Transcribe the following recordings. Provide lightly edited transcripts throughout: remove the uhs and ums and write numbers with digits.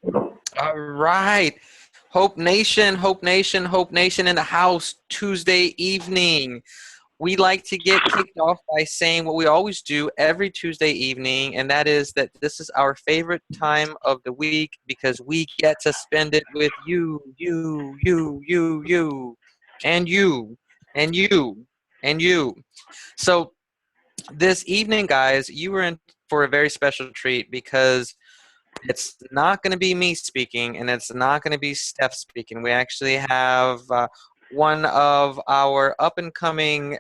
All right. Hope Nation, Hope Nation, Hope Nation in the house Tuesday evening. We like to get kicked off by saying what we always do every Tuesday evening, and that is that this is our favorite time of the week because we get to spend it with you, and you, and you, and you. So this evening, guys, you were in for a very special treat because it's not going to be me speaking, and it's not going to be Steph speaking. We actually have one of our up and coming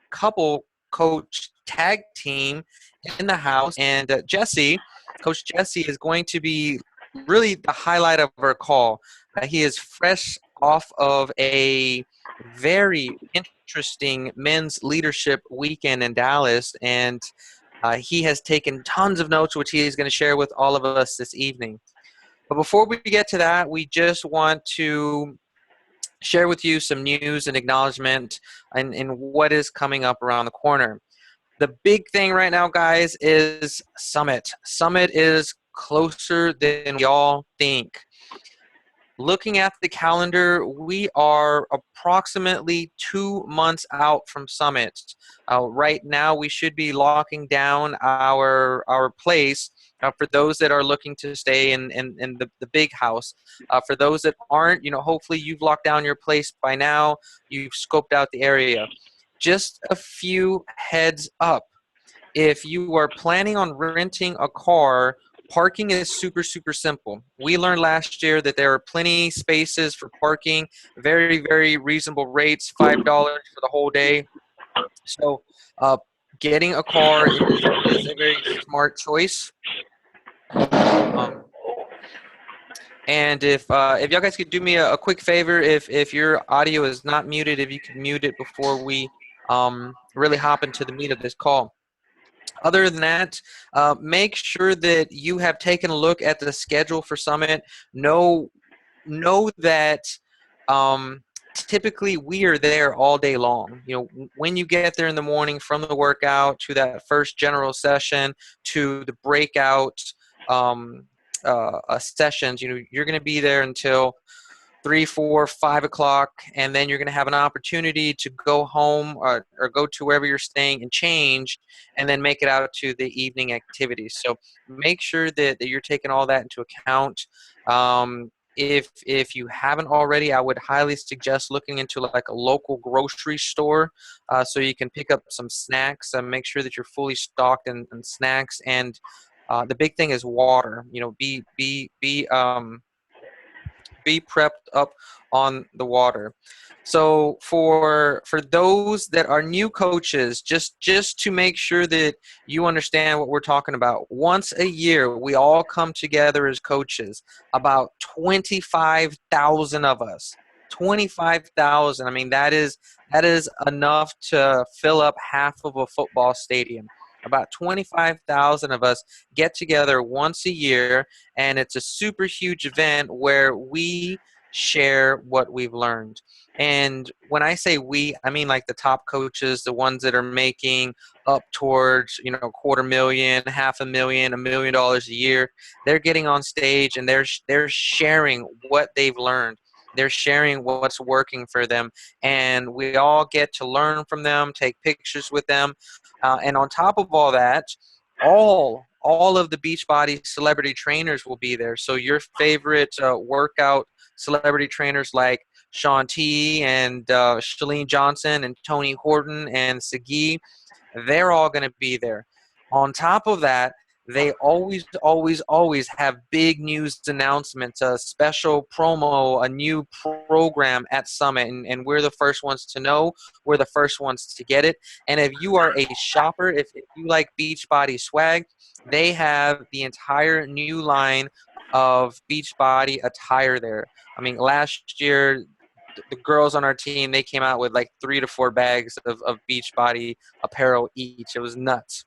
couple coach tag team in the house, and Coach Jesse, is going to be really the highlight of our call. He is fresh off of a very interesting men's leadership weekend in Dallas, and he has taken tons of notes, which he is going to share with all of us this evening. But before we get to that, we just want to share with you some news and acknowledgement in what is coming up around the corner. The big thing right now, guys, is Summit. Summit is closer than we all think. Looking at the calendar, we are approximately 2 months out from Summit. Right now, we should be locking down our place for those that are looking to stay in the big house. For those that aren't, hopefully you've locked down your place by now. You've scoped out the area. Just a few heads up. If you are planning on renting a car, parking is super, super simple. We learned last year that there are plenty spaces for parking, very, very reasonable rates, $5 for the whole day. So uh, getting a car is a very smart choice. Um, and if y'all guys could do me a quick favor, if your audio is not muted, if you could mute it before we really hop into the meat of this call. Other than that, make sure that you have taken a look at the schedule for Summit. Know that typically we are there all day long. When you get there in the morning, from the workout to that first general session to the breakout sessions, you're going to be there until 3, 4, 5 o'clock, and then you're going to have an opportunity to go home or go to wherever you're staying and change, and then make it out to the evening activities. So make sure that you're taking all that into account. If you haven't already, I would highly suggest looking into like a local grocery store so you can pick up some snacks and make sure that you're fully stocked in snacks. And the big thing is water. Be prepped up on the water. So for those that are new coaches, just to make sure that you understand what we're talking about, once a year we all come together as coaches, about 25,000 of us. 25,000. I mean, that is enough to fill up half of a football stadium. About 25,000 of us get together once a year, and it's a super huge event where we share what we've learned. And when I say we, I mean like the top coaches, the ones that are making up towards, $250,000, $500,000, $1 million a year. They're getting on stage and they're sharing what they've learned. They're sharing what's working for them, and we all get to learn from them, take pictures with them, and on top of all that, all of the Beachbody celebrity trainers will be there. So your favorite workout celebrity trainers like Shaun T and Shalene Johnson and Tony Horton and Sagi, they're all going to be there. On top of that, they always, always, always have big news announcements, a special promo, a new program at Summit, and we're the first ones to know. We're the first ones to get it. And if you are a shopper, if you like Beachbody swag, they have the entire new line of Beachbody attire there. I mean, last year, the girls on our team, they came out with like 3 to 4 bags of Beachbody apparel each. It was nuts.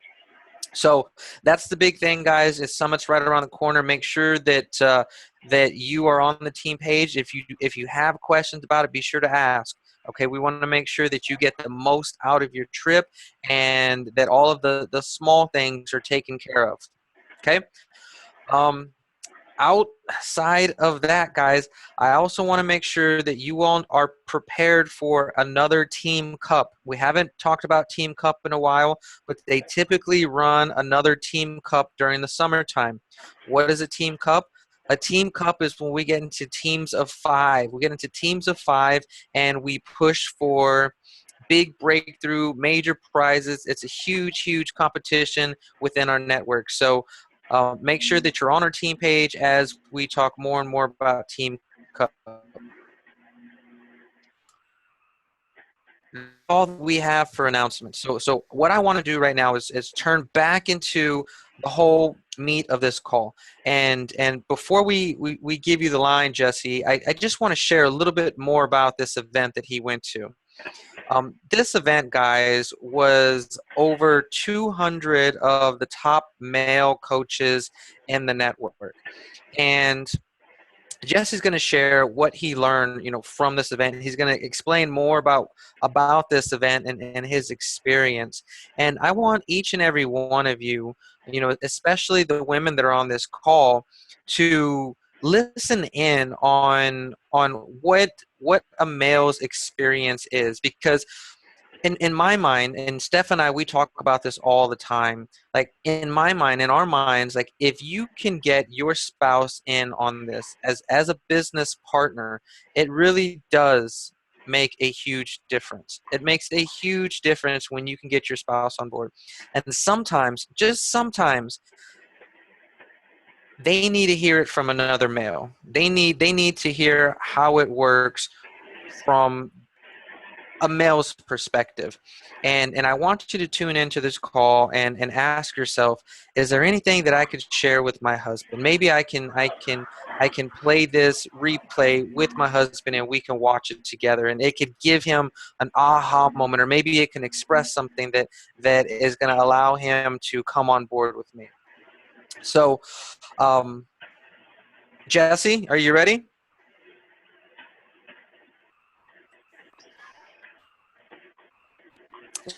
So that's the big thing, guys. Is Summit's right around the corner. Make sure that you are on the team page. If you have questions about it, be sure to ask. Okay, we want to make sure that you get the most out of your trip and that all of the small things are taken care of. Okay. Um, outside of that, guys, I also want to make sure that you all are prepared for another team cup. We haven't talked about team cup in a while, but they typically run another team cup during the summertime. What is a team cup? A team cup is when we get into teams of 5. We get into teams of 5 and we push for big breakthrough, major prizes. It's a huge, huge competition within our network. So make sure that you're on our team page as we talk more and more about Team Cup. All that we have for announcements. So what I want to do right now is turn back into the whole meat of this call. And before we give you the line, Jesse, I just want to share a little bit more about this event that he went to. This event, guys, was over 200 of the top male coaches in the network. And Jesse's going to share what he learned, from this event. He's going to explain more about this event and his experience. And I want each and every one of you, especially the women that are on this call, to listen in on what a male's experience is, because in my mind, and Steph and I, we talk about this all the time. Like in my mind, in our minds, like if you can get your spouse in on this as a business partner, it really does make a huge difference. It makes a huge difference when you can get your spouse on board. And sometimes, just sometimes, they need to hear it from another male. They need to hear how it works from a male's perspective. And I want you to tune into this call and ask yourself, is there anything that I could share with my husband? Maybe I can play this replay with my husband and we can watch it together, and it could give him an aha moment, or maybe it can express something that is going to allow him to come on board with me. So Jesse, are you ready?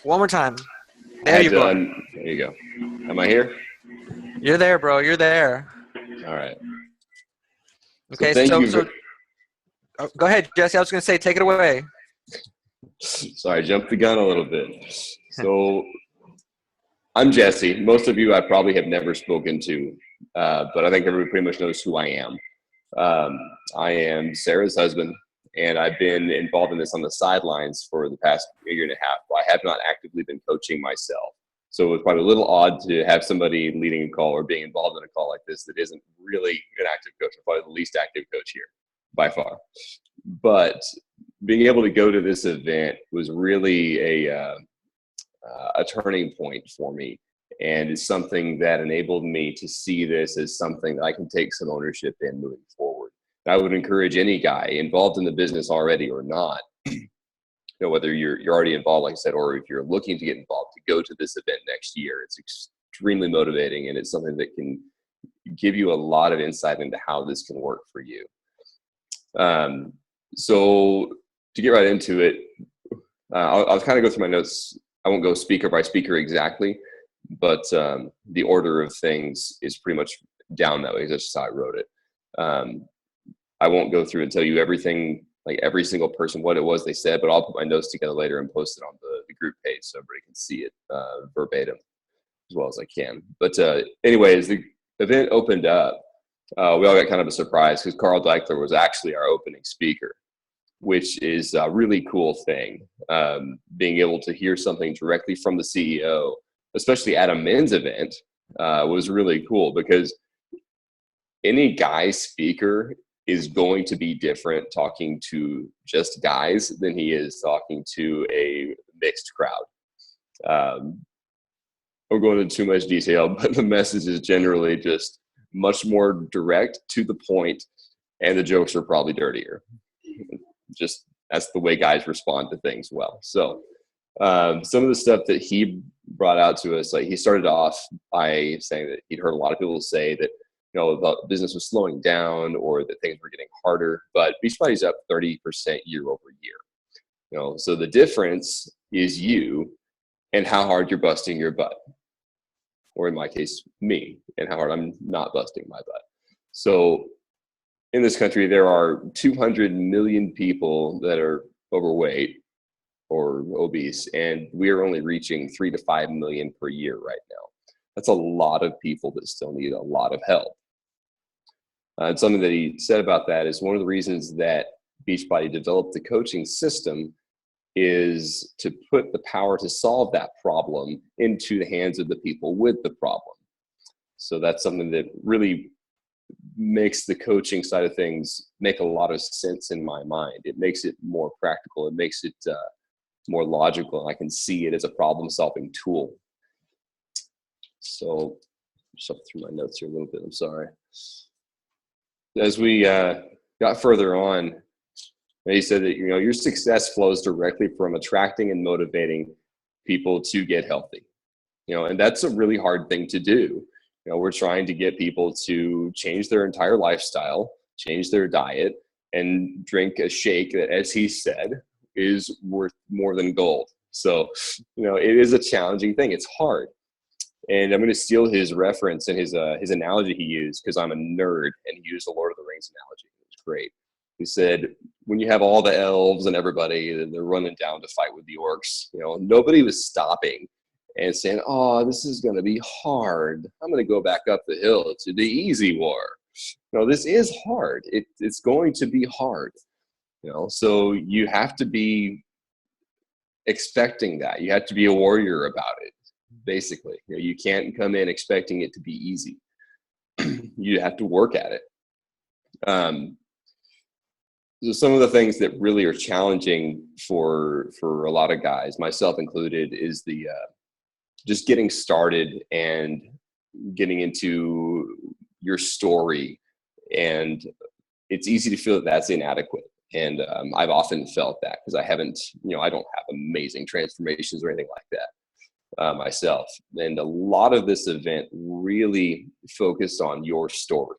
One more time. There you are. There you go. Am I here? You're there, bro. You're there. All right. Okay, so go ahead, Jesse. I was going to say, take it away. Sorry, jumped the gun a little bit. So I'm Jesse. Most of you I probably have never spoken to, but I think everybody pretty much knows who I am. I am Sarah's husband, and I've been involved in this on the sidelines for the past year and a half. I have not actively been coaching myself. So it was probably a little odd to have somebody leading a call or being involved in a call like this that isn't really an active coach. I'm probably the least active coach here by far. But being able to go to this event was really a turning point for me. And it's something that enabled me to see this as something that I can take some ownership in moving forward. And I would encourage any guy involved in the business already or not, whether you're already involved, like I said, or if you're looking to get involved, to go to this event next year. It's extremely motivating, and it's something that can give you a lot of insight into how this can work for you. So to get right into it, I'll kind of go through my notes. I won't go speaker by speaker exactly, but the order of things is pretty much down that way. That's just how I wrote it. I won't go through and tell you everything, like every single person, what it was they said, but I'll put my notes together later and post it on the group page so everybody can see it verbatim as well as I can. But anyways, the event opened up. We all got kind of a surprise because Carl Deichler was actually our opening speaker, which is a really cool thing. Being able to hear something directly from the CEO, especially at a men's event, was really cool, because any guy speaker is going to be different talking to just guys than he is talking to a mixed crowd. I won't go into too much detail, but the message is generally just much more direct, to the point, and the jokes are probably dirtier. Just that's the way guys respond to things well. So some of the stuff that he brought out to us, like he started off by saying that he'd heard a lot of people say that, the business was slowing down or that things were getting harder, but Beachbody's up 30% year over year. So the difference is you and how hard you're busting your butt, or in my case, me, and how hard I'm not busting my butt. So in this country, there are 200 million people that are overweight or obese, and we are only reaching 3 to 5 million per year right now. That's a lot of people that still need a lot of help. And something that he said about that is one of the reasons that Beachbody developed the coaching system is to put the power to solve that problem into the hands of the people with the problem. So that's something that really makes the coaching side of things make a lot of sense in my mind. It makes it more practical. It makes it more logical. I can see it as a problem-solving tool. So just up through my notes here a little bit. I'm sorry. As we got further on, he said that your success flows directly from attracting and motivating people to get healthy. And that's a really hard thing to do. We're trying to get people to change their entire lifestyle, change their diet, and drink a shake that, as he said, is worth more than gold. So, it is a challenging thing. It's hard. And I'm going to steal his reference and his analogy he used, because I'm a nerd, and he used the Lord of the Rings analogy. It was great. He said, when you have all the elves and everybody, and they're running down to fight with the orcs, nobody was stopping and saying, oh, this is going to be hard. I'm going to go back up the hill to the easy war. This is hard. It's going to be hard. So you have to be expecting that. You have to be a warrior about it, basically. You can't come in expecting it to be easy. You have to work at it. So some of the things that really are challenging for a lot of guys, myself included, is the just getting started and getting into your story. And it's easy to feel that that's inadequate. And I've often felt that because I haven't, I don't have amazing transformations or anything like that myself. And a lot of this event really focused on your story.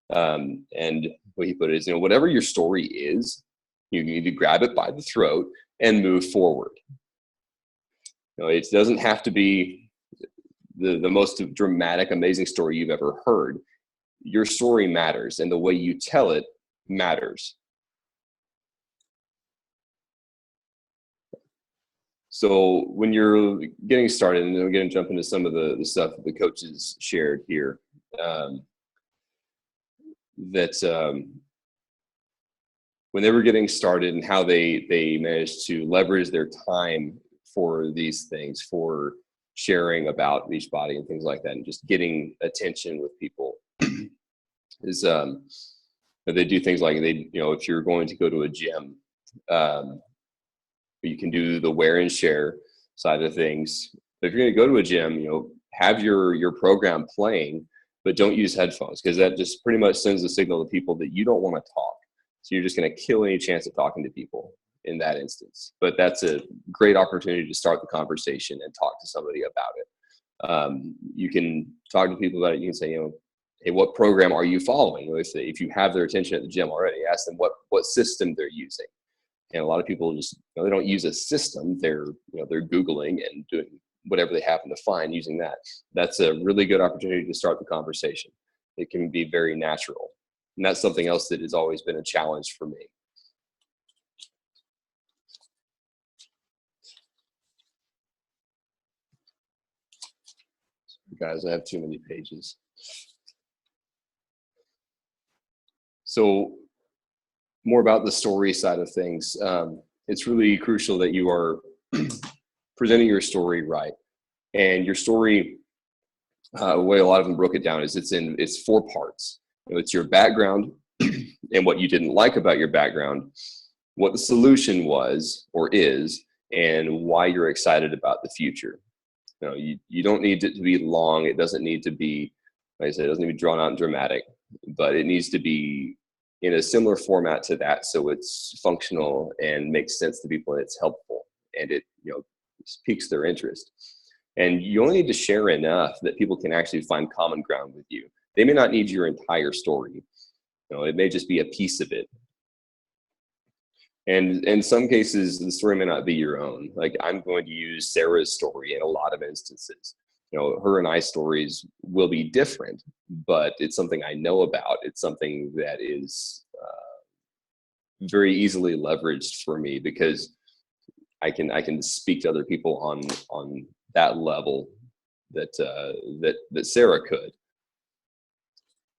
And what he put it is, whatever your story is, you need to grab it by the throat and move forward. It doesn't have to be the most dramatic, amazing story you've ever heard. Your story matters, and the way you tell it matters. So when you're getting started, and we're going to jump into some of the stuff that the coaches shared here, when they were getting started and how they managed to leverage their time for these things, for sharing about Beachbody and things like that, and just getting attention with people, is they do things like if you're going to go to a gym, you can do the wear and share side of things. But if you're going to go to a gym, have your program playing, but don't use headphones, because that just pretty much sends a signal to people that you don't want to talk. So you're just going to kill any chance of talking to people in that instance. But that's a great opportunity to start the conversation and talk to somebody about it. You can talk to people about it. You can say, hey, what program are you following? If you have their attention at the gym already, ask them what system they're using. And a lot of people just, they don't use a system. They're Googling and doing whatever they happen to find using that. That's a really good opportunity to start the conversation. It can be very natural. And that's something else that has always been a challenge for me. Guys, I have too many pages. So more about the story side of things. It's really crucial that you are presenting your story right. And your story, the way a lot of them broke it down is it's 4 parts. It's your background and what you didn't like about your background, what the solution was or is, and why you're excited about the future. You don't need it to be long. It doesn't need to be, like I said, it doesn't need to be drawn out and dramatic, but it needs to be in a similar format to that, so it's functional and makes sense to people, and it's helpful, and it piques their interest. And you only need to share enough that people can actually find common ground with you. They may not need your entire story. It may just be a piece of it. And in some cases, the story may not be your own. Like, I'm going to use Sarah's story in a lot of instances. her and I stories will be different, but it's something I know about. It's something that is very easily leveraged for me because I can speak to other people on that level that Sarah could.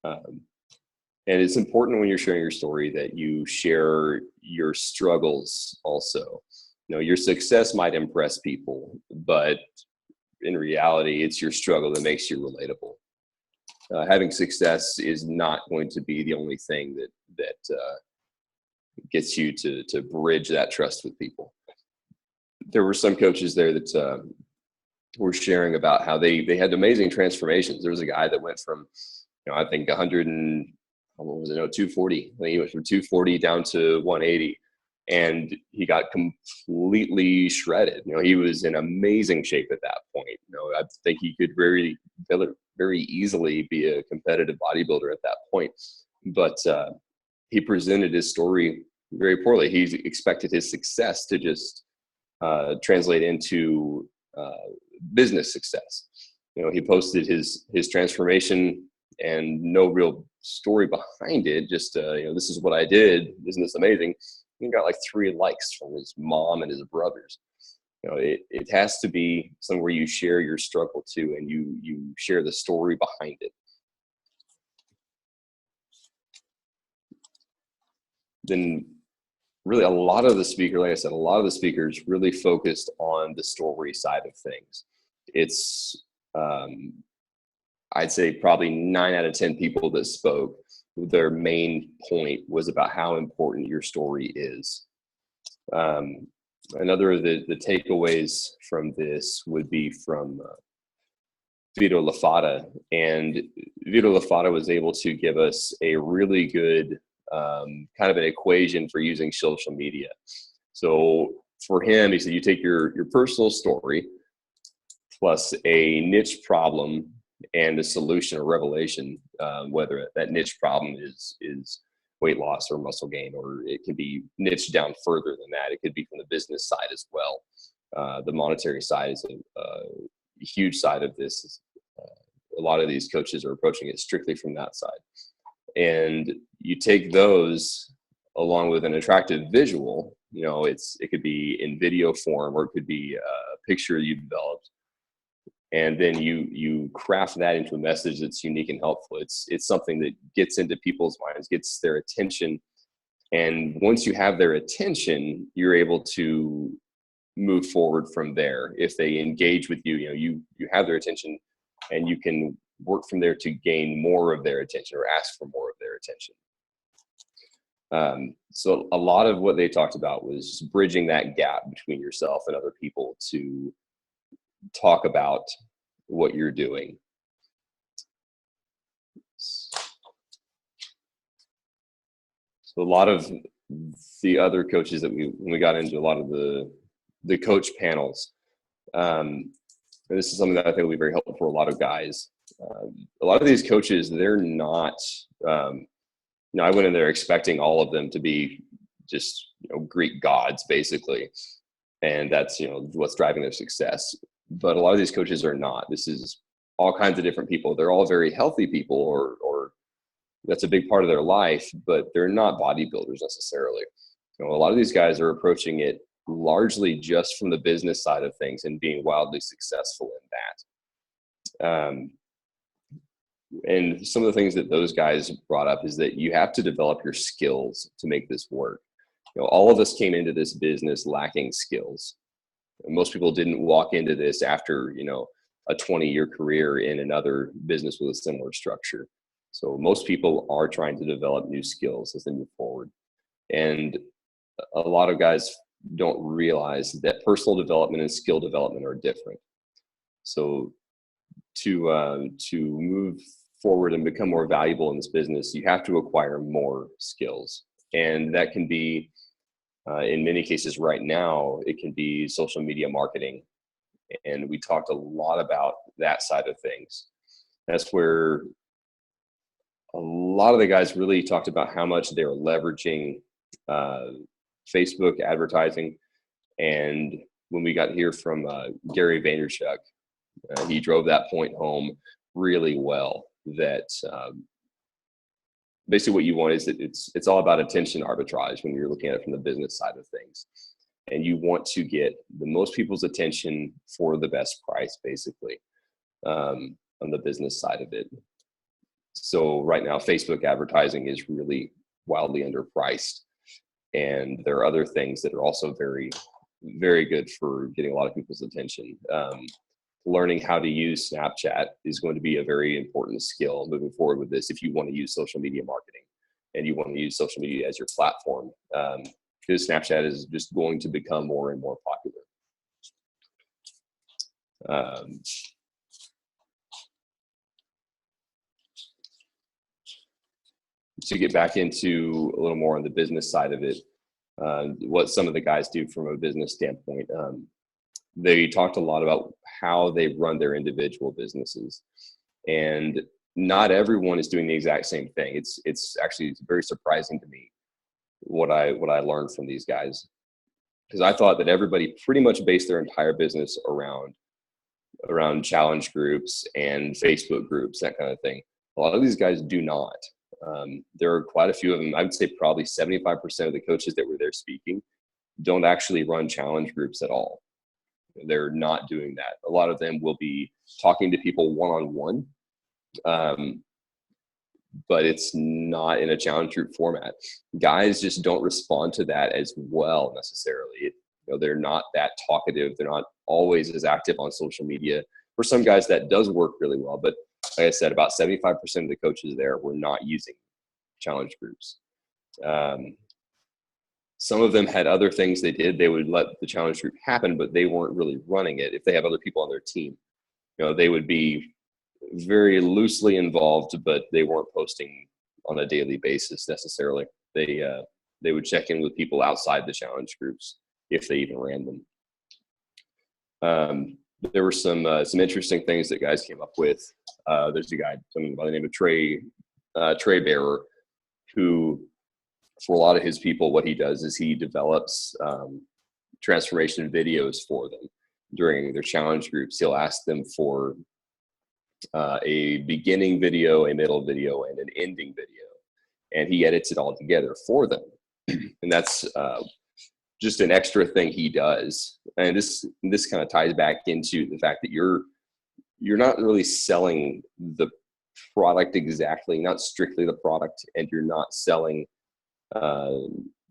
And it's important when you're sharing your story that you share your struggles also. Your success might impress people, but in reality, it's your struggle that makes you relatable. Having success is not going to be the only thing that gets you to bridge that trust with people. There were some coaches there that were sharing about how they had amazing transformations. There was a guy that went from, I think 100 and what was it? No, 240. I think he went from 240 down to 180, and he got completely shredded. He was in amazing shape at that point. I think he could very, very easily be a competitive bodybuilder at that point. But he presented his story very poorly. He expected his success to just translate into business success. He posted his transformation and no real story behind it. Just this is what I did. Isn't this amazing? He got like 3 likes from his mom and his brothers. It has to be somewhere you share your struggle too, and you share the story behind it. Then really a lot of the speakers really focused on the story side of things. It's I'd say probably 9 out of 10 people that spoke, their main point was about how important your story is. Another of the takeaways from this would be from Vito Lafata, and Vito Lafata was able to give us a really good kind of an equation for using social media. So for him, he said, you take your personal story plus a niche problem and a solution or revelation, whether that niche problem is weight loss or muscle gain, or it can be niched down further than that. It could be from the business side as well. The monetary side is a huge side of this. A lot of these coaches are approaching it strictly from that side. And you take those along with an attractive visual, it could be in video form, or it could be a picture you developed. And then you craft that into a message that's unique and helpful. It's something that gets into people's minds, gets their attention. And once you have their attention, you're able to move forward from there. If they engage with you, you have their attention, and you can work from there to gain more of their attention or ask for more of their attention. So a lot of what they talked about was bridging that gap between yourself and other people to talk about what you're doing. So a lot of the other coaches that when we got into a lot of the coach panels, and this is something that I think will be very helpful for a lot of guys. A lot of these coaches, they're not, I went in there expecting all of them to be just, Greek gods basically. And that's, what's driving their success. But a lot of these coaches are not. This is all kinds of different people. They're all very healthy people, or that's a big part of their life, but they're not bodybuilders necessarily. A lot of these guys are approaching it largely just from the business side of things and being wildly successful in that. And some of the things that those guys brought up is that you have to develop your skills to make this work. All of us came into this business lacking skills. Most people didn't walk into this after, a 20-year career in another business with a similar structure. So most people are trying to develop new skills as they move forward. And a lot of guys don't realize that personal development and skill development are different. So to move forward and become more valuable in this business, you have to acquire more skills. And that can be, in many cases right now, it can be social media marketing. And we talked a lot about that side of things. That's where a lot of the guys really talked about how much they're leveraging Facebook advertising. And when we got here from Gary Vaynerchuk, He drove that point home really well, that basically what you want is that it's all about attention arbitrage when you're looking at it from the business side of things. And you want to get the most people's attention for the best price, basically, on the business side of it. So right now, Facebook advertising is really wildly underpriced. And there are other things that are also very, very good for getting a lot of people's attention. Learning how to use Snapchat is going to be a very important skill moving forward with this if you want to use social media marketing and you want to use social media as your platform, because Snapchat is just going to become more and more popular. To get back into a little more on the business side of it, what some of the guys do from a business standpoint, they talked a lot about how they run their individual businesses, and not everyone is doing the exact same thing. It's actually very surprising to me what I learned from these guys, because I thought that everybody pretty much based their entire business around challenge groups and Facebook groups, that kind of thing. A lot of these guys do not. There are quite a few of them. I would say probably 75% of the coaches that were there speaking don't actually run challenge groups at all. They're not doing that. A lot of them will be talking to people one-on-one, but it's not in a challenge group format. Guys just don't respond to that as well necessarily. They're not that talkative. They're not always as active on social media. For some guys, that does work really well. But like I said, about 75% of the coaches there were not using challenge groups. Some of them had other things they did. They would let the challenge group happen, but they weren't really running it. If they have other people on their team, they would be very loosely involved, but they weren't posting on a daily basis necessarily. They would check in with people outside the challenge groups if they even ran them. There were some interesting things that guys came up with. There's a guy, someone by the name of Trey Bearer, who, for a lot of his people, what he does is he develops transformation videos for them during their challenge groups. He'll ask them for a beginning video, a middle video, and an ending video, and he edits it all together for them. And that's just an extra thing he does. And this kind of ties back into the fact that you're not really selling the product exactly, not strictly the product, and you're not selling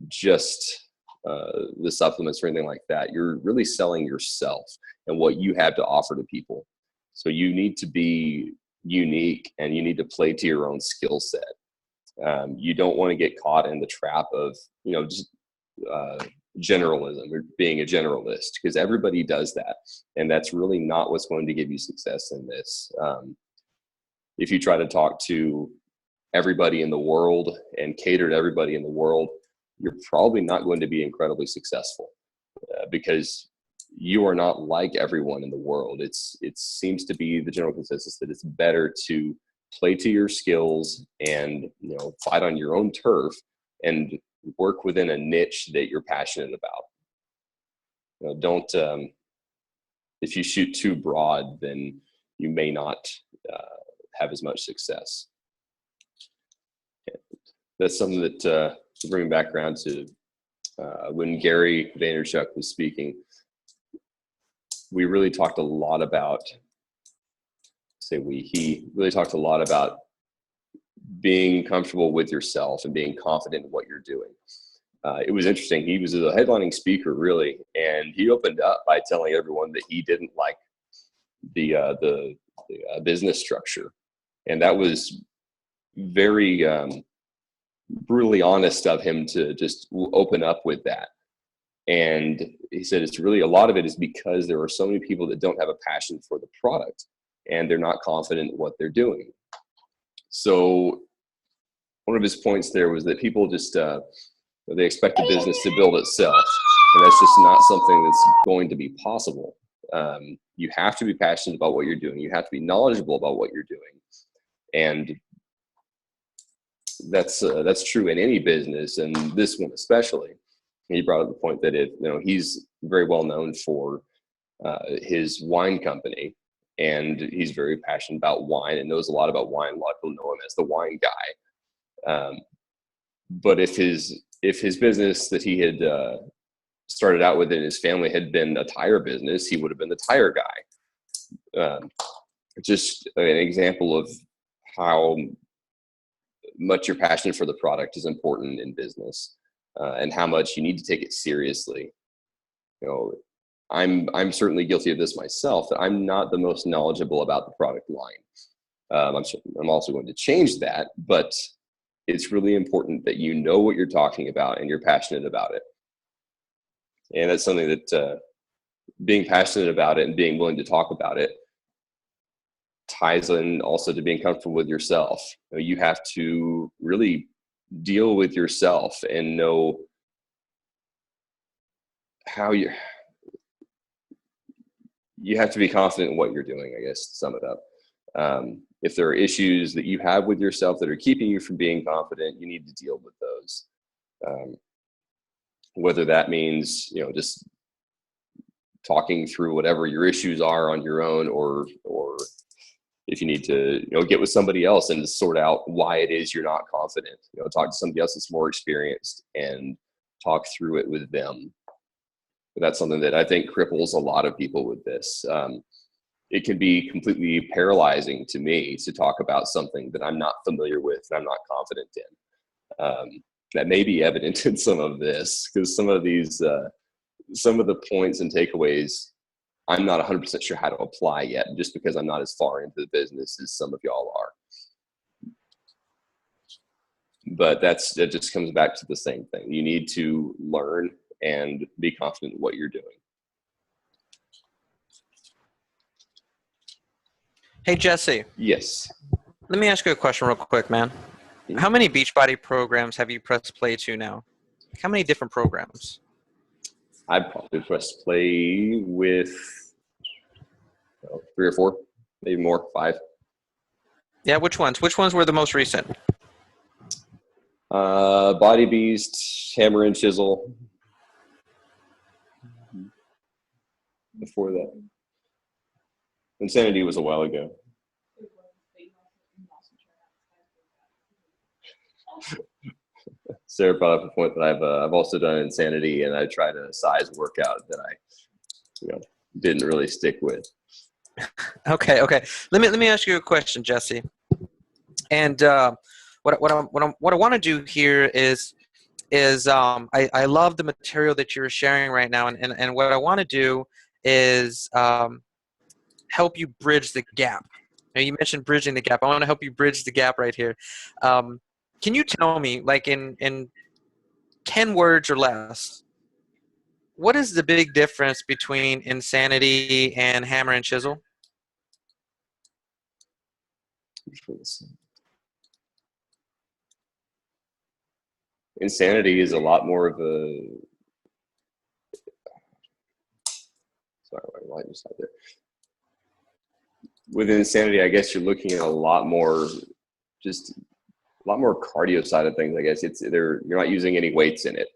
just the supplements or anything like that. You're really selling yourself and what you have to offer to people. So you need to be unique and you need to play to your own skill set. You don't want to get caught in the trap of, just generalism or being a generalist, because everybody does that. And that's really not what's going to give you success in this. If you try to talk to everybody in the world and cater to everybody in the world, you're probably not going to be incredibly successful because you are not like everyone in the world. It seems to be the general consensus that it's better to play to your skills and fight on your own turf and work within a niche that you're passionate about. Don't if you shoot too broad, then you may not have as much success. That's something that to bring back around to when Gary Vaynerchuk was speaking. We really talked a lot about, he really talked a lot about being comfortable with yourself and being confident in what you're doing. It was interesting. He was a headlining speaker, really, and he opened up by telling everyone that he didn't like the business structure, and that was very brutally honest of him to just open up with that. And he said it's really, a lot of it is because there are so many people that don't have a passion for the product and they're not confident in what they're doing. So one of his points there was that people just, they expect the business to build itself. And that's just not something that's going to be possible. You have to be passionate about what you're doing. You have to be knowledgeable about what you're doing. And that's true in any business, and this one especially. He brought up the point that he's very well known for his wine company, and he's very passionate about wine and knows a lot about wine. A lot of people know him as the wine guy. But if his business that he had started out with in his family had been a tire business, he would have been the tire guy. Just an example of how much your passion for the product is important in business, and how much you need to take it seriously. You know, I'm certainly guilty of this myself, that I'm not the most knowledgeable about the product line. I'm also going to change that, but it's really important that you know what you're talking about and you're passionate about it. And that's something that being passionate about it and being willing to talk about it ties in also to being comfortable with yourself. You have to really deal with yourself and know how you have to be confident in what you're doing, I guess, to sum it up. If there are issues that you have with yourself that are keeping you from being confident, you need to deal with those. Whether that means, just talking through whatever your issues are on your own, or if you need to, get with somebody else and sort out why it is you're not confident, talk to somebody else that's more experienced and talk through it with them. But that's something that I think cripples a lot of people with this. It can be completely paralyzing to me to talk about something that I'm not familiar with and I'm not confident in. That may be evident in some of this, because some of the points and takeaways I'm not 100% sure how to apply yet, just because I'm not as far into the business as some of y'all are. But that just comes back to the same thing. You need to learn and be confident in what you're doing. Hey, Jesse. Yes. Let me ask you a question real quick, man. How many Beachbody programs have you pressed play to now? How many different programs? I'd probably pressed play with 3 or 4, maybe more, 5. Yeah, which ones? Which ones were the most recent? Body Beast, Hammer and Chisel. Before that, Insanity was a while ago. Sarah brought up a point that I've also done Insanity, and I tried a size workout that I didn't really stick with. Okay. Let me ask you a question, Jesse. And what I want to do here is I love the material that you're sharing right now, and what I want to do is help you bridge the gap. Now, you mentioned bridging the gap. I want to help you bridge the gap right here. Can you tell me, like in 10 words or less, what is the big difference between Insanity and Hammer and Chisel? Insanity is a lot more of a. Sorry, my light just out there. With Insanity, I guess you're looking at a lot more cardio side of things. I guess you're not using any weights in it.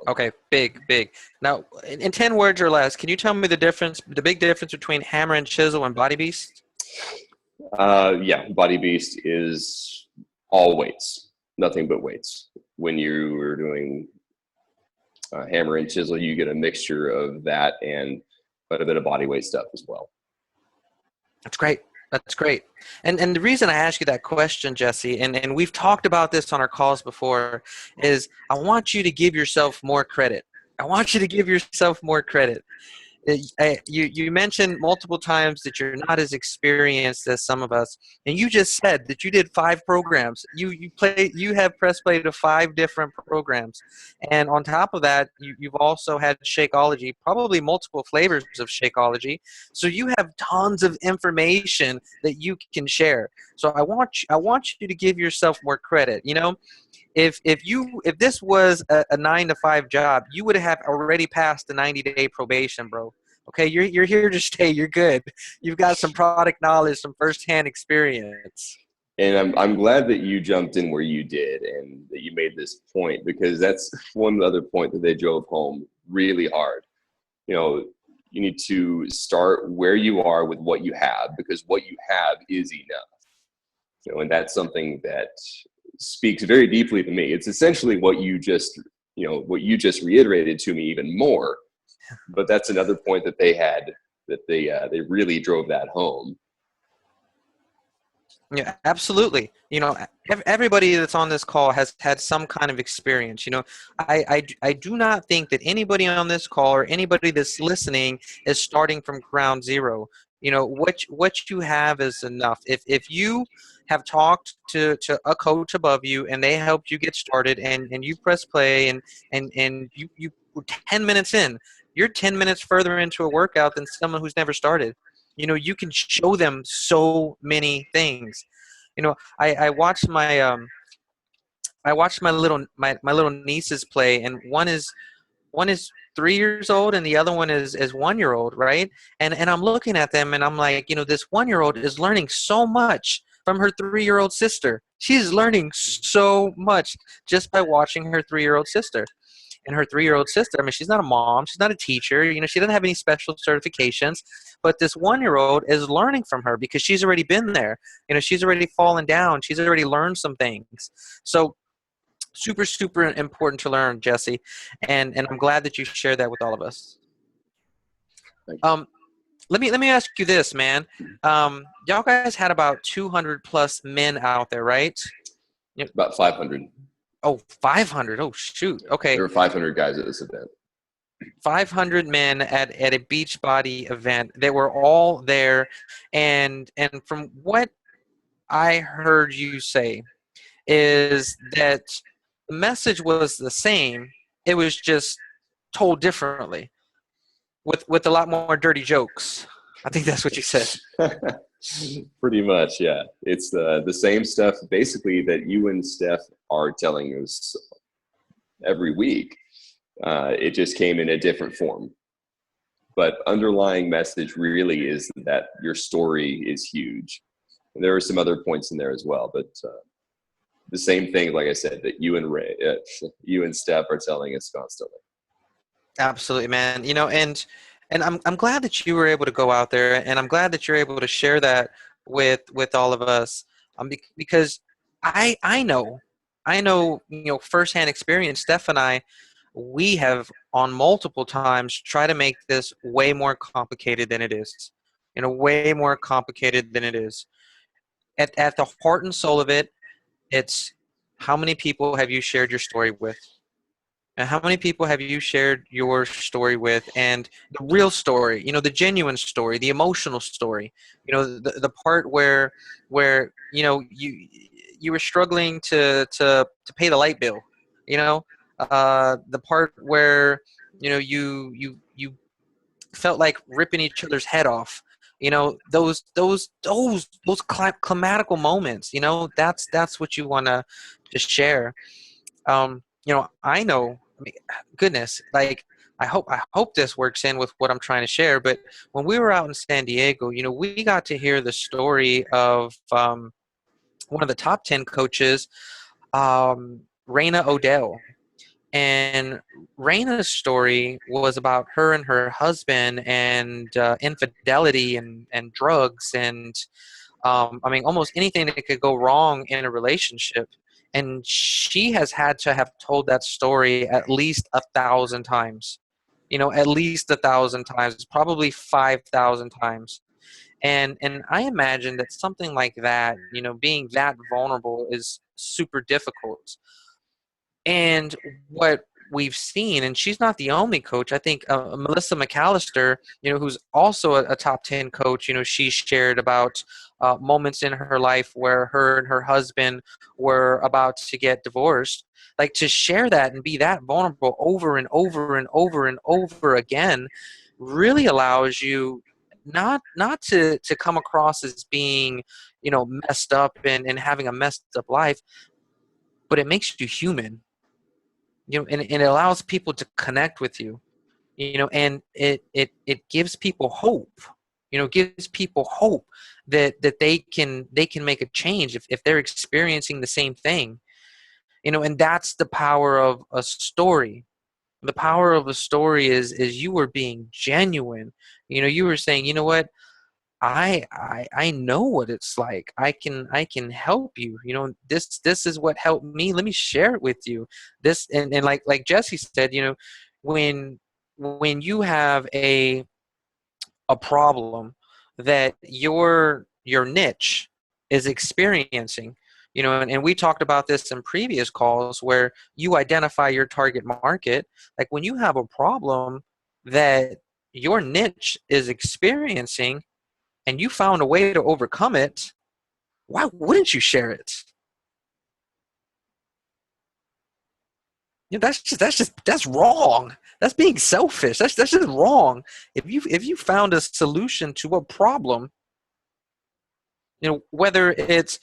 Okay, big. Now, in 10 words or less, can you tell me the big difference between Hammer and Chisel and Body Beast? Yeah, Body Beast is all weights, nothing but weights. When you are doing Hammer and Chisel, you get a mixture of that and quite a bit of body weight stuff as well. That's great. And the reason I ask you that question, Jesse, and we've talked about this on our calls before, is I want you to give yourself more credit. You mentioned multiple times that you're not as experienced as some of us, and you just said that you did 5 programs. You have press play to 5 different programs, and on top of that, you've also had Shakeology, probably multiple flavors of Shakeology. So you have tons of information that you can share. So I want you to give yourself more credit. If this was a 9 to 5 job, you would have already passed the 90-day probation, bro. Okay, you're here to stay. You're good. You've got some product knowledge, some firsthand experience. And I'm glad that you jumped in where you did and that you made this point, because that's one other point that they drove home really hard. You need to start where you are with what you have, because what you have is enough. And that's something that speaks very deeply to me. It's essentially what you just reiterated to me even more. But that's another point that they had, that they really drove that home. Yeah, absolutely. Everybody that's on this call has had some kind of experience. I do not think that anybody on this call or anybody that's listening is starting from ground zero. What you have is enough. If you have talked to a coach above you and they helped you get started, and you press play, and you 10 minutes in, you're 10 minutes further into a workout than someone who's never started. You can show them so many things. I watched my little nieces play, and one is 3 years old and the other one is 1 year old, right? And I'm looking at them and I'm like, this 1 year old is learning so much from her 3 year old sister. She's learning so much just by watching her 3 year old sister. And her 3 year old sister, I mean, she's not a mom, she's not a teacher, she doesn't have any special certifications, but this 1 year old is learning from her because she's already been there. She's already fallen down, she's already learned some things. So super, super important to learn, Jesse. And I'm glad that you shared that with all of us. Let me ask you this, man. Y'all guys had about 200 plus men out there, right? About 500. Oh, 500. Oh, shoot. Okay. There were 500 guys at this event. 500 men at a Beachbody event. They were all there. And from what I heard you say is that the message was the same. It was just told differently with a lot more dirty jokes. I think that's what you said. Pretty much, yeah. It's the same stuff basically that you and Steph are telling us every week. It just came in a different form. But underlying message really is that your story is huge. And there are some other points in there as well, but the same thing, like I said, that you and Steph are telling us constantly. Absolutely, man. And I'm glad that you were able to go out there, and I'm glad that you're able to share that with all of us. Because I know, firsthand experience. Steph and I, we have on multiple times tried to make this way more complicated than it is. Way more complicated than it is. At the heart and soul of it, it's how many people have you shared your story with? And how many people have you shared your story with, and the real story, the genuine story, the emotional story, the part where you were struggling to pay the light bill, the part where, you felt like ripping each other's head off, those climatical moments, that's what you want to share. I know, I mean, goodness, like I hope this works in with what I'm trying to share. But when we were out in San Diego, we got to hear the story of one of the top 10 coaches, Raina Odell. And Raina's story was about her and her husband and infidelity and drugs and I mean, almost anything that could go wrong in a relationship. And she has had to have told that story at least 1,000 times. At least 1,000 times, probably 5,000 times. And I imagine that something like that, being that vulnerable is super difficult. And what we've seen, and she's not the only coach. I think Melissa McAllister, who's also a top 10 coach, she shared about moments in her life where her and her husband were about to get divorced. Like, to share that and be that vulnerable over and over and over and over again really allows you not to come across as being, messed up and having a messed up life, but it makes you human. And it allows people to connect with you, and it gives people hope, gives people hope that they can make a change if they're experiencing the same thing, and that's the power of a story. The power of a story is you were being genuine. You were saying, you know what, I know what it's like. I can help you. This is what helped me. Let me share it with you. This and like Jesse said, when you have a problem that your niche is experiencing, and we talked about this in previous calls where you identify your target market. Like when you have a problem that your niche is experiencing and you found a way to overcome it, why wouldn't you share it? That's wrong. That's being selfish. That's just wrong. If you found a solution to a problem, whether it's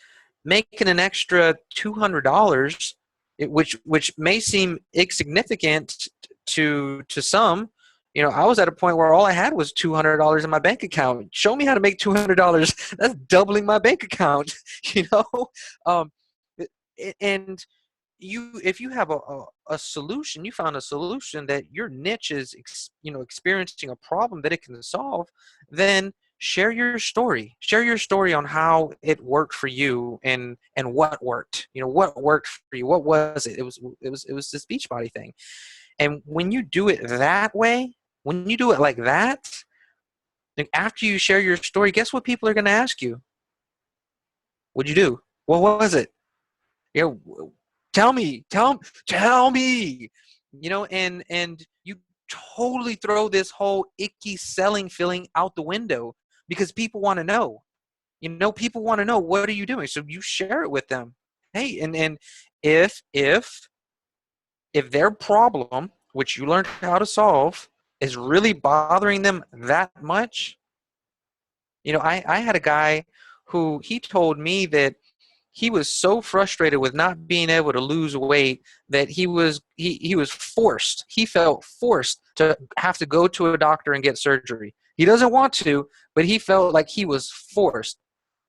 making an extra $200, which may seem insignificant to some. I was at a point where all I had was $200 in my bank account. Show me how to make $200. That's doubling my bank account. you know um and if you have a solution, you found a solution that your niche is experiencing a problem that it can solve, then share your story on how it worked for you and what worked. What worked for you. What was it? It was the Beachbody thing. And when you do it that way, when you do it like that, then after you share your story, guess what people are going to ask you? What'd you do? What was it? Tell me, tell me. And you totally throw this whole icky selling feeling out the window because people want to know. People want to know, what are you doing? So you share it with them. Hey, and if their problem, which you learned how to solve, is really bothering them that much. I had a guy who he told me that he was so frustrated with not being able to lose weight that he was forced. He felt forced to have to go to a doctor and get surgery. He doesn't want to, but he felt like he was forced.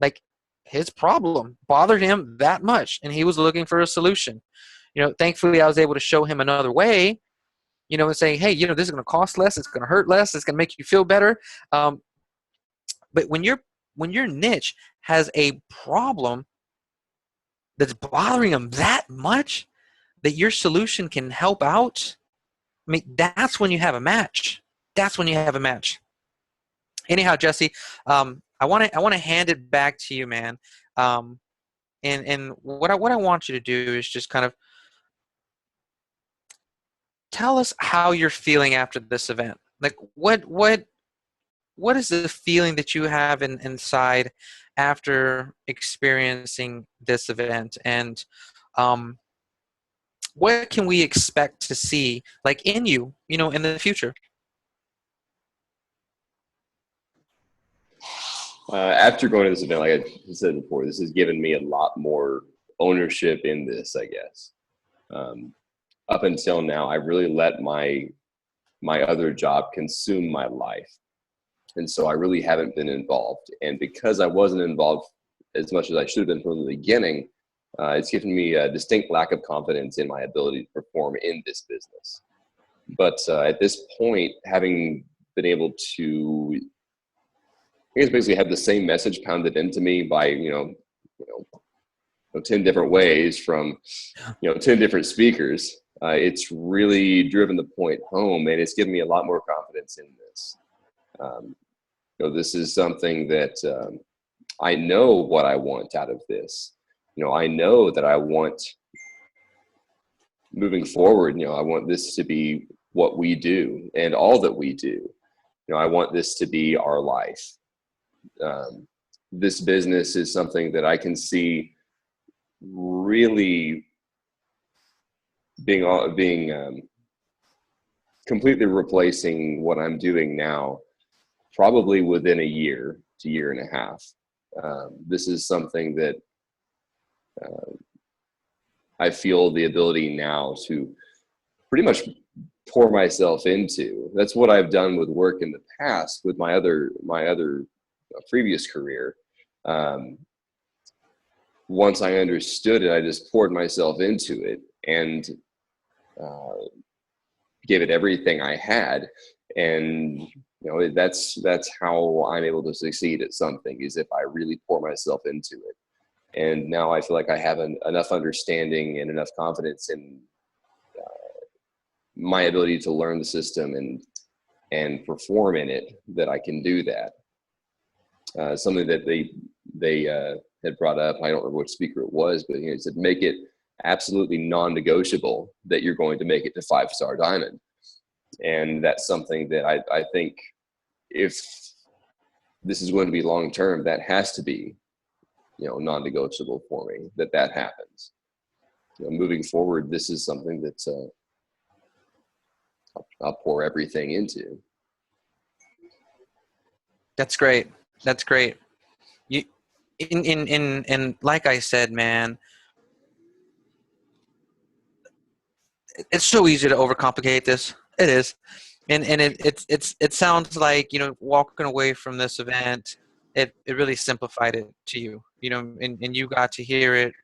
Like his problem bothered him that much, and he was looking for a solution. Thankfully, I was able to show him another way. And saying, hey, this is going to cost less. It's going to hurt less. It's going to make you feel better. But when your niche has a problem that's bothering them that much that your solution can help out, I mean, that's when you have a match. That's when you have a match. Anyhow, Jesse, I want to hand it back to you, man. And what I want you to do is just kind of tell us how you're feeling after this event. Like what is the feeling that you have inside after experiencing this event, and um, what can we expect to see like in you, in the future? After going to this event, like I said before, this has given me a lot more ownership in this, I guess. Um, Up until now, I really let my other job consume my life. And so I really haven't been involved. And because I wasn't involved as much as I should have been from the beginning, it's given me a distinct lack of confidence in my ability to perform in this business. But at this point, having been able to, I guess, basically have the same message pounded into me by, 10 different ways from, 10 different speakers, it's really driven the point home, and it's given me a lot more confidence in this. This is something that I know what I want out of this. I know that I want, moving forward, I want this to be what we do and all that we do. I want this to be our life. This business is something that I can see really being completely replacing what I'm doing now, probably within a year to year and a half. This is something that I feel the ability now to pretty much pour myself into. That's what I've done with work in the past with my other previous career. Once I understood it, I just poured myself into it, and gave it everything I had. And that's how I'm able to succeed at something, is if I really pour myself into it. And now I feel like I have enough understanding and enough confidence in my ability to learn the system and perform in it, that I can do that. Something that they had brought up, I don't remember which speaker it was, but he said, make it absolutely non-negotiable that you're going to make it to 5-star diamond. And that's something that I think, if this is going to be long term, that has to be non-negotiable for me, that happens. Moving forward, this is something that I'll pour everything into. That's great. That's great. You, in like I said, man, it's so easy to overcomplicate this. It is, and it sounds like, walking away from this event, it really simplified it to you, and you got to hear it,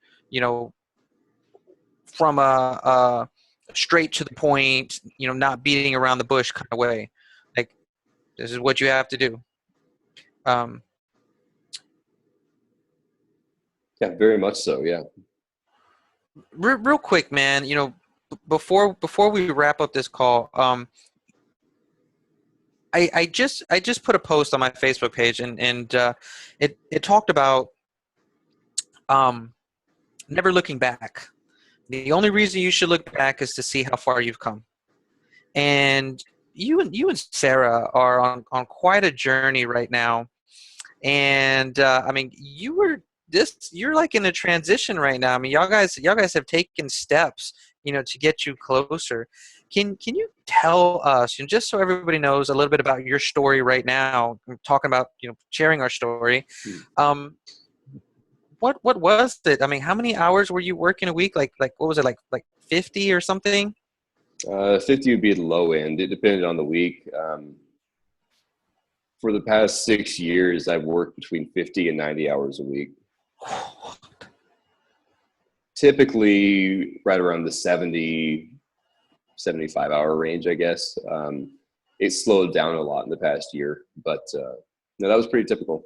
from a straight to the point, not beating around the bush kind of way. Like, this is what you have to do. Yeah, very much so. Yeah. Real quick, man, before we wrap up this call, I just put a post on my Facebook page, and it talked about never looking back. The only reason you should look back is to see how far you've come. And you and Sarah are on quite a journey right now. And I mean, you're like in a transition right now. I mean, y'all guys have taken steps, to get you closer. Can you tell us, and just so everybody knows a little bit about your story right now? I'm talking about, sharing our story. What was it? I mean, how many hours were you working a week? Like what was it, like 50 or something? 50 would be the low end. It depended on the week. For the past 6 years, I've worked between 50 and 90 hours a week. Typically right around the 70, 75 hour range, I guess. It slowed down a lot in the past year, but no, that was pretty typical.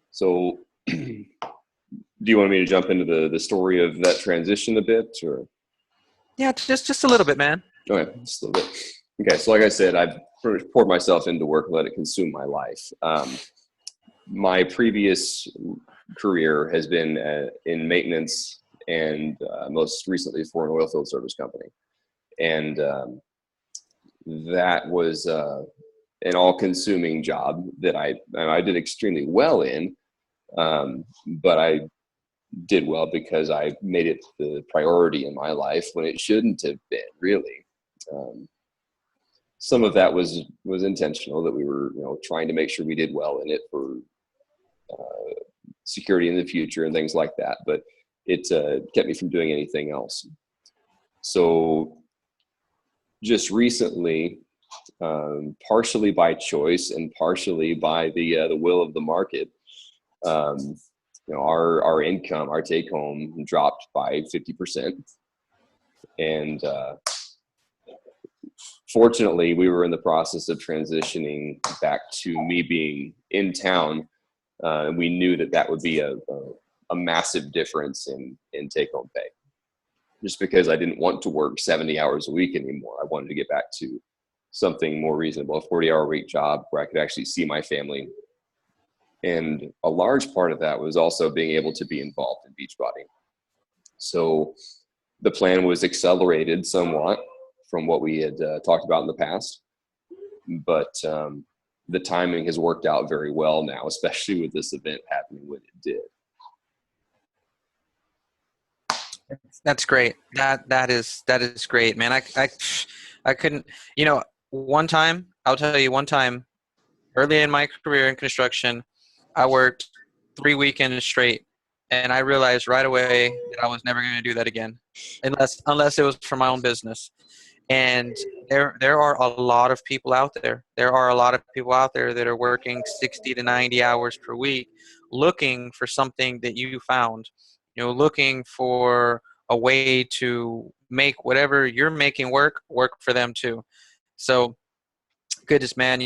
So do you want me to jump into the story of that transition a bit, or? Yeah, just a little bit, man. Okay, just a little bit. Okay, so like I said, I've pretty much poured myself into work and let it consume my life. My previous career has been in maintenance, and most recently for an oil field service company. And that was an all-consuming job that I did extremely well in, but I did well because I made it the priority in my life when it shouldn't have been, really. Some of that was intentional, that we were trying to make sure we did well in it for security in the future and things like that, but it kept me from doing anything else. So just recently, partially by choice and partially by the will of the market, our income, our take home, dropped by 50%. And fortunately, we were in the process of transitioning back to me being in town. We knew that would be a massive difference in take home pay. Just because I didn't want to work 70 hours a week anymore. I wanted to get back to something more reasonable, a 40-hour week job where I could actually see my family. And a large part of that was also being able to be involved in Beachbody. So the plan was accelerated somewhat from what we had talked about in the past. But the timing has worked out very well now, especially with this event happening when it did. That's great. That is great, man. I couldn't, one time, I'll tell you, one time early in my career in construction, I worked 3 weekends straight, and I realized right away that I was never going to do that again, unless it was for my own business. And there are a lot of people out there. There are a lot of people out there that are working 60 to 90 hours per week, looking for something that you found. Looking for a way to make whatever you're making work for them too. So goodness, man,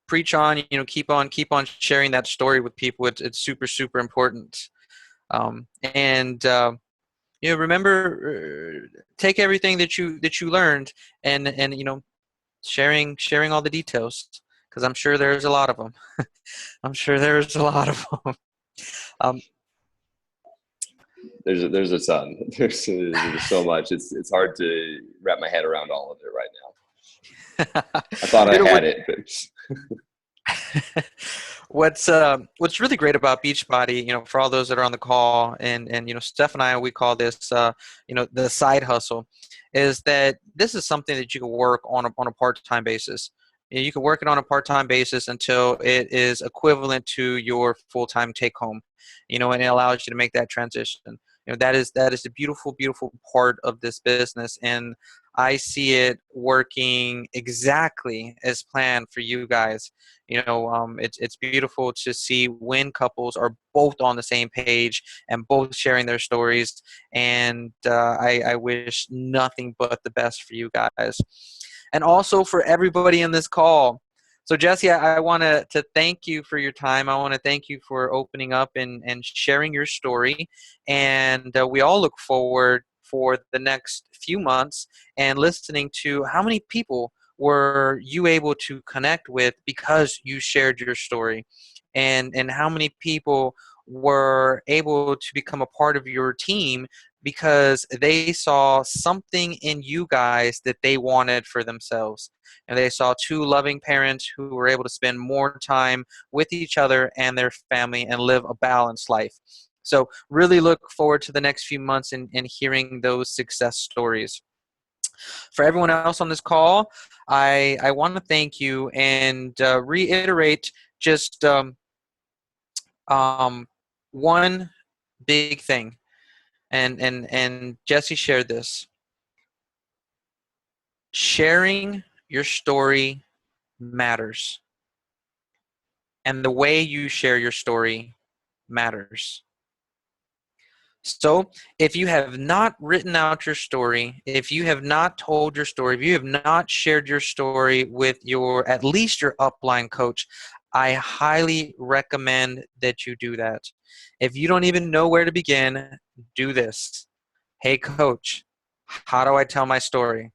preach on, keep on sharing that story with people. It's super, super important. And remember, take everything that you learned, and sharing all the details, because I'm sure there's a lot of them. I'm sure there's a lot of them. Um, There's a ton. There's so much. It's hard to wrap my head around all of it right now. I thought I had it, but what's really great about Beachbody, for all those that are on the call, and Steph and I, we call this the side hustle, is that this is something that you can work on a part-time basis. You can work it on a part-time basis until it is equivalent to your full-time take-home, and it allows you to make that transition. That is the beautiful, beautiful part of this business, and I see it working exactly as planned for you guys. It's beautiful to see when couples are both on the same page and both sharing their stories. And I wish nothing but the best for you guys, and also for everybody in this call. So Jesse, I want to thank you for your time. I want to thank you for opening up and sharing your story. And we all look forward for the next few months and listening to how many people were you able to connect with because you shared your story, and how many people were able to become a part of your team because they saw something in you guys that they wanted for themselves. And they saw two loving parents who were able to spend more time with each other and their family and live a balanced life. So really look forward to the next few months and hearing those success stories. For everyone else on this call, I want to thank you and reiterate just um, one big thing. And Jesse shared this. Sharing your story matters. And the way you share your story matters. So if you have not written out your story, if you have not told your story, if you have not shared your story with at least your upline coach, I highly recommend that you do that. If you don't even know where to begin, do this. Hey coach, how do I tell my story?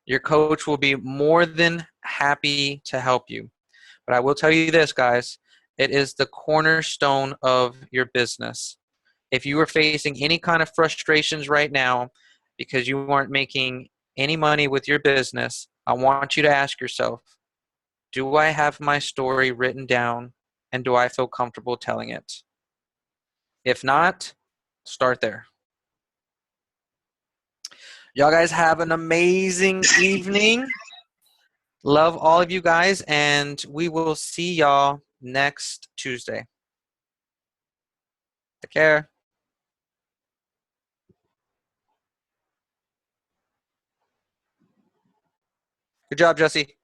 Your coach will be more than happy to help you. But I will tell you this, guys, it is the cornerstone of your business. If you are facing any kind of frustrations right now because you aren't making any money with your business, I want you to ask yourself, do I have my story written down and do I feel comfortable telling it? If not, start there. Y'all guys have an amazing evening. Love all of you guys, and we will see y'all next Tuesday. Take care. Good job, Jesse.